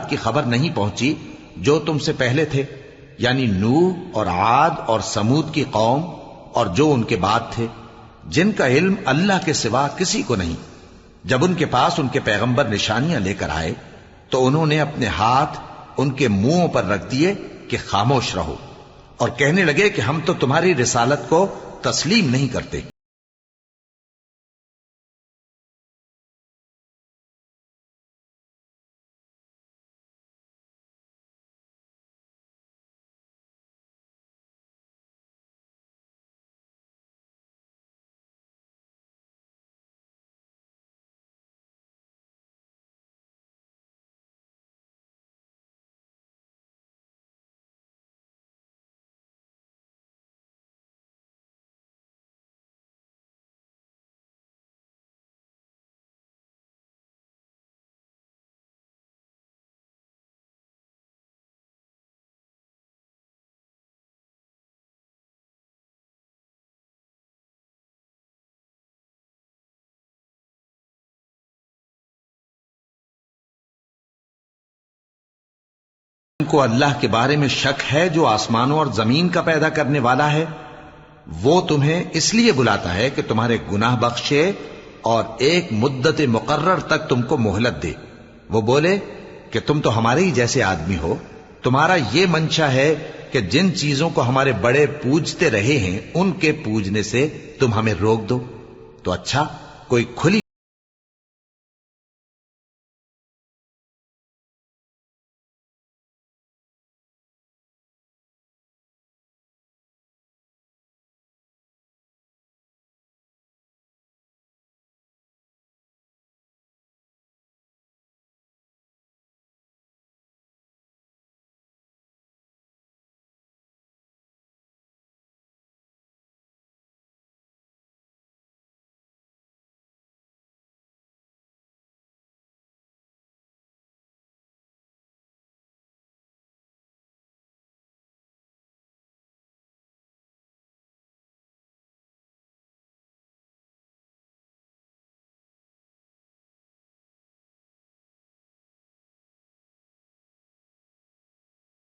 की खबर नहीं पहुंची जो तुमसे पहले थे, यानी नूह और आद और समूद की कौम और जो उनके बाद थे, जिनका इल्म अल्लाह के सिवा किसी को नहीं। जब उनके पास उनके पैगंबर निशानियां लेकर आए तो उन्होंने अपने हाथ उनके मुंहों पर रख दिए कि खामोश रहो, और कहने लगे कि हम तो तुम्हारी रिसालत को तस्लीम नहीं करते। को अल्लाह के बारे में शक है जो आसमानों और जमीन का पैदा करने वाला है। वो तुम्हें इसलिए बुलाता है कि तुम्हारे गुनाह बख्शे और एक मुद्दत मुकर्रर तक तुमको मोहलत दे। वो बोले कि तुम तो हमारे ही जैसे आदमी हो, तुम्हारा ये मंशा है कि जिन चीजों को हमारे बड़े पूजते रहे हैं उनके पूजने से तुम हमें रोक दो। तो अच्छा, कोई खुली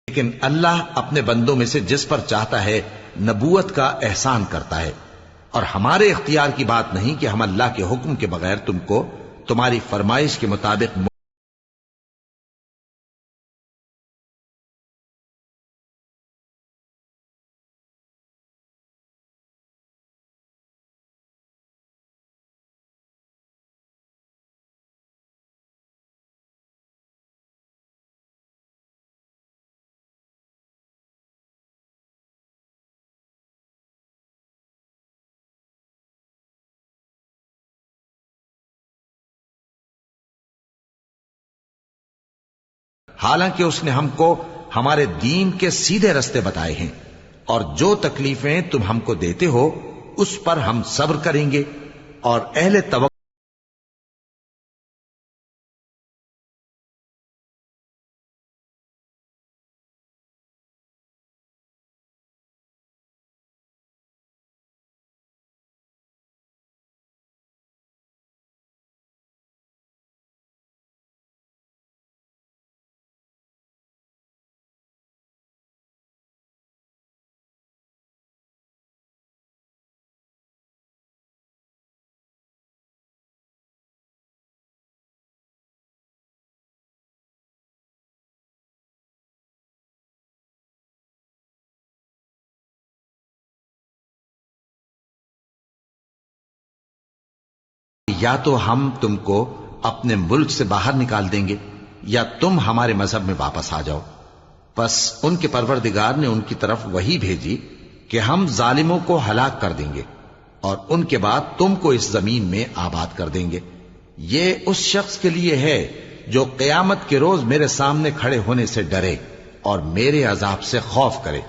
लेकिन अल्लाह अपने बंदों में से जिस पर चाहता है नबूवत का एहसान करता है, और हमारे इख्तियार की बात नहीं कि हम अल्लाह के हुक्म के बगैर तुमको तुम्हारी फरमाइश के मुताबिक हालांकि उसने हमको हमारे दीन के सीधे रास्ते बताए हैं, और जो तकलीफें तुम हमको देते हो उस पर हम सब्र करेंगे, और अहले तवक्कुल या तो हम तुमको अपने मुल्क से बाहर निकाल देंगे या तुम हमारे मजहब में वापस आ जाओ। बस उनके परवरदिगार ने उनकी तरफ वही भेजी कि हम जालिमों को हलाक कर देंगे और उनके बाद तुमको इस जमीन में आबाद कर देंगे। ये उस शख्स के लिए है जो क़यामत के रोज मेरे सामने खड़े होने से डरे और मेरे अजाब से खौफ करे।